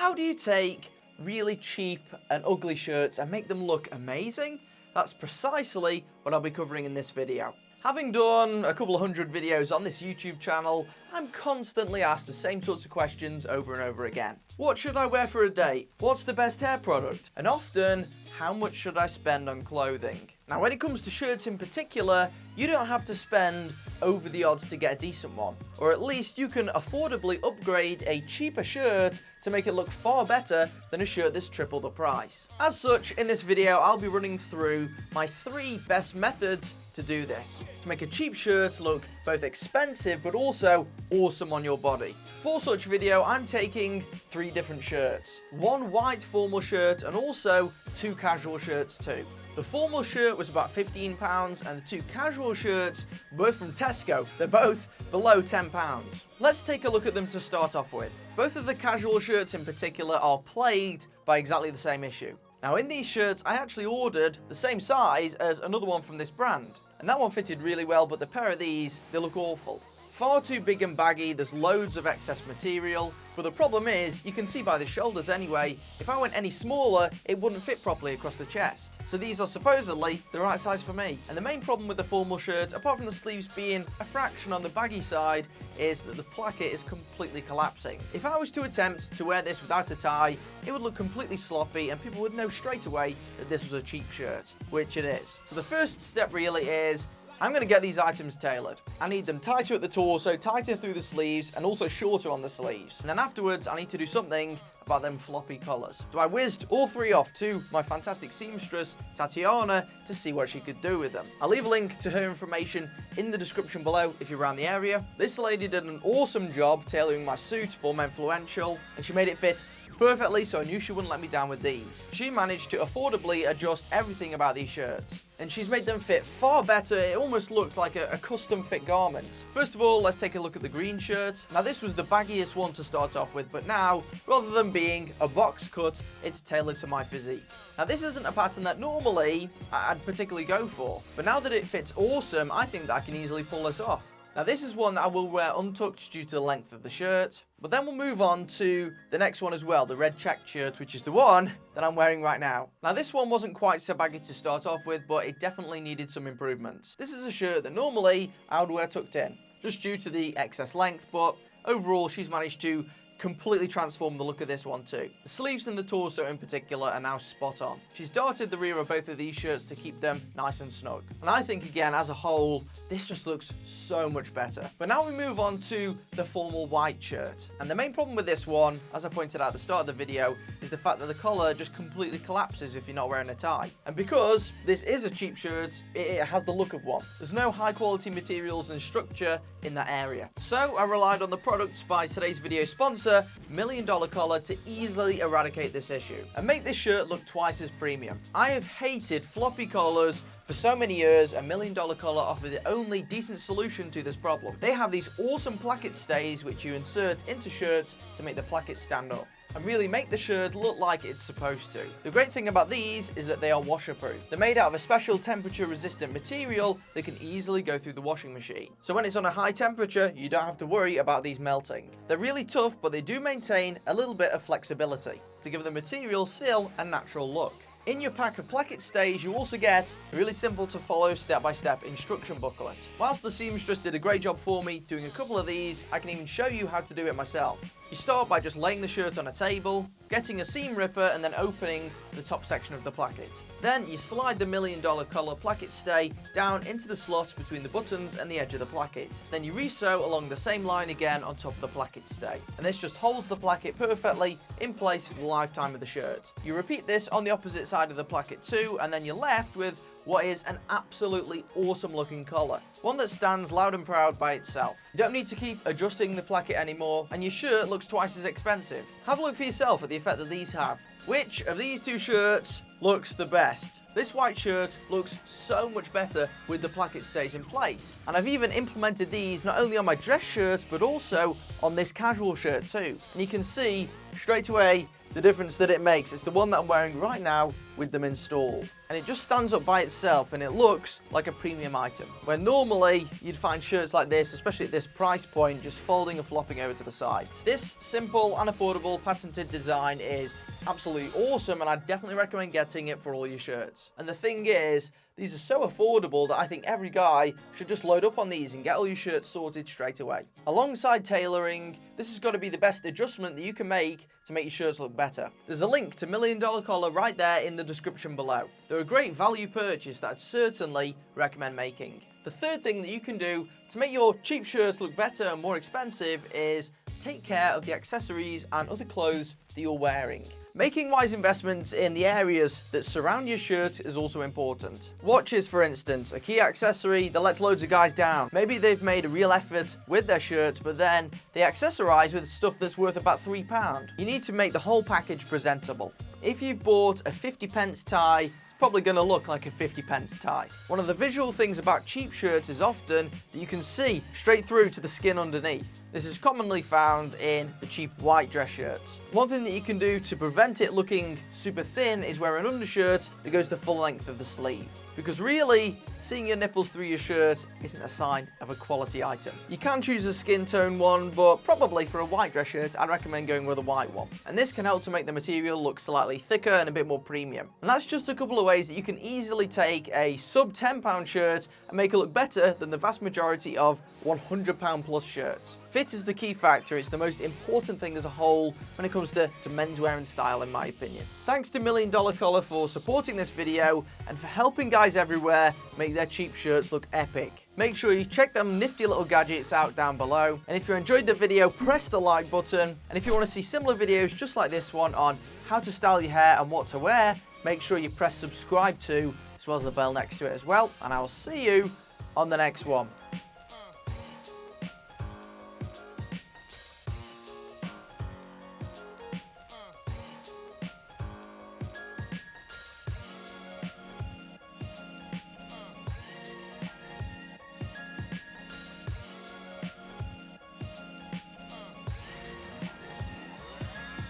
How do you take really cheap and ugly shirts and make them look amazing? That's precisely what I'll be covering in this video. Having done a couple of hundred videos on this YouTube channel, I'm constantly asked the same sorts of questions over and over again. What should I wear for a date? What's the best hair product? And often, how much should I spend on clothing? Now, when it comes to shirts in particular, you don't have to spend over the odds to get a decent one. Or at least you can affordably upgrade a cheaper shirt to make it look far better than a shirt that's triple the price. As such, in this video, I'll be running through my 3 best methods to do this, to make a cheap shirt look both expensive but also awesome on your body. For such video, I'm taking 3 different shirts. 1 white formal shirt and also 2 casual shirts too. The formal shirt was about £15 and the 2 casual shirts, both from Tesco, they're both below £10. Let's take a look at them to start off with. Both of the casual shirts in particular are plagued by exactly the same issue. Now in these shirts, I actually ordered the same size as another one from this brand. And that one fitted really well, but the pair of these, they look awful. Far too big and baggy, there's loads of excess material, but the problem is, you can see by the shoulders anyway, if I went any smaller, it wouldn't fit properly across the chest. So these are supposedly the right size for me. And the main problem with the formal shirt, apart from the sleeves being a fraction on the baggy side, is that the placket is completely collapsing. If I was to attempt to wear this without a tie, it would look completely sloppy and people would know straight away that this was a cheap shirt, which it is. So the first step really is, I'm going to get these items tailored. I need them tighter at the torso, tighter through the sleeves, and also shorter on the sleeves. And then afterwards, I need to do something about them floppy collars. So I whizzed all 3 off to my fantastic seamstress, Tatiana, to see what she could do with them. I'll leave a link to her information in the description below if you're around the area. This lady did an awesome job tailoring my suit for Menfluential, and she made it fit perfectly, so I knew she wouldn't let me down with these. She managed to affordably adjust everything about these shirts, and she's made them fit far better. It almost looks like a custom fit garment. First of all, let's take a look at the green shirt. Now this was the baggiest one to start off with, but now, rather than being a box cut, it's tailored to my physique. Now this isn't a pattern that normally I'd particularly go for, but now that it fits awesome, I think that I can easily pull this off. Now this is one that I will wear untucked due to the length of the shirt, but then we'll move on to the next one as well, the red checked shirt, which is the one that I'm wearing right now. Now this one wasn't quite so baggy to start off with, but it definitely needed some improvements. This is a shirt that normally I would wear tucked in, just due to the excess length, but overall she's managed to completely transformed the look of this one too. The sleeves and the torso in particular are now spot on. She's darted the rear of both of these shirts to keep them nice and snug. And I think again, as a whole, this just looks so much better. But now we move on to the formal white shirt. And the main problem with this one, as I pointed out at the start of the video, is the fact that the collar just completely collapses if you're not wearing a tie. And because this is a cheap shirt, it has the look of one. There's no high quality materials and structure in that area. So I relied on the products by today's video sponsor, $1 Million Collar, to easily eradicate this issue and make this shirt look twice as premium. I have hated floppy collars for so many years. $1 Million Collar offer the only decent solution to this problem. They have these awesome placket stays which you insert into shirts to make the placket stand up and really make the shirt look like it's supposed to. The great thing about these is that they are washer-proof. They're made out of a special temperature-resistant material that can easily go through the washing machine. So when it's on a high temperature, you don't have to worry about these melting. They're really tough, but they do maintain a little bit of flexibility to give the material still a natural look. In your pack of placket stays, you also get a really simple to follow step-by-step instruction booklet. Whilst the seamstress did a great job for me doing a couple of these, I can even show you how to do it myself. You start by just laying the shirt on a table, getting a seam ripper and then opening the top section of the placket. Then you slide the $1 Million Collar placket stay down into the slot between the buttons and the edge of the placket. Then you resew along the same line again on top of the placket stay. And this just holds the placket perfectly in place for the lifetime of the shirt. You repeat this on the opposite side of the placket too, and then you're left with what is an absolutely awesome looking collar. One that stands loud and proud by itself. You don't need to keep adjusting the placket anymore, and your shirt looks twice as expensive. Have a look for yourself at the effect that these have. Which of these 2 shirts looks the best? This white shirt looks so much better with the placket stays in place. And I've even implemented these not only on my dress shirts, but also on this casual shirt too. And you can see straight away the difference that it makes. It's the one that I'm wearing right now with them installed. And it just stands up by itself and it looks like a premium item. Where normally you'd find shirts like this, especially at this price point, just folding and flopping over to the sides. This simple and affordable patented design is absolutely awesome, and I definitely recommend getting it for all your shirts. And the thing is, these are so affordable that I think every guy should just load up on these and get all your shirts sorted straight away. Alongside tailoring, this has got to be the best adjustment that you can make to make your shirts look better. There's a link to $1 Million Collar right there in the description below. They're a great value purchase that I'd certainly recommend making. The third thing that you can do to make your cheap shirts look better and more expensive is take care of the accessories and other clothes that you're wearing. Making wise investments in the areas that surround your shirt is also important. Watches, for instance, a key accessory that lets loads of guys down. Maybe they've made a real effort with their shirts, but then they accessorize with stuff that's worth about £3. You need to make the whole package presentable. If you've bought a 50p tie, it's probably going to look like a 50p tie. One of the visual things about cheap shirts is often that you can see straight through to the skin underneath. This is commonly found in the cheap white dress shirts. One thing that you can do to prevent it looking super thin is wear an undershirt that goes the full length of the sleeve. Because really, seeing your nipples through your shirt isn't a sign of a quality item. You can choose a skin tone one, but probably for a white dress shirt, I'd recommend going with a white one. And this can help to make the material look slightly thicker and a bit more premium. And that's just a couple of ways that you can easily take a sub £10 shirt and make it look better than the vast majority of £100 plus shirts. Fit is the key factor. It's the most important thing as a whole when it comes to menswear and style, in my opinion. Thanks to $1 Million Collar for supporting this video and for helping guys everywhere make their cheap shirts look epic. Make sure you check them nifty little gadgets out down below. And if you enjoyed the video, press the like button. And if you want to see similar videos just like this one on how to style your hair and what to wear, make sure you press subscribe too, as well as the bell next to it as well. And I will see you on the next one.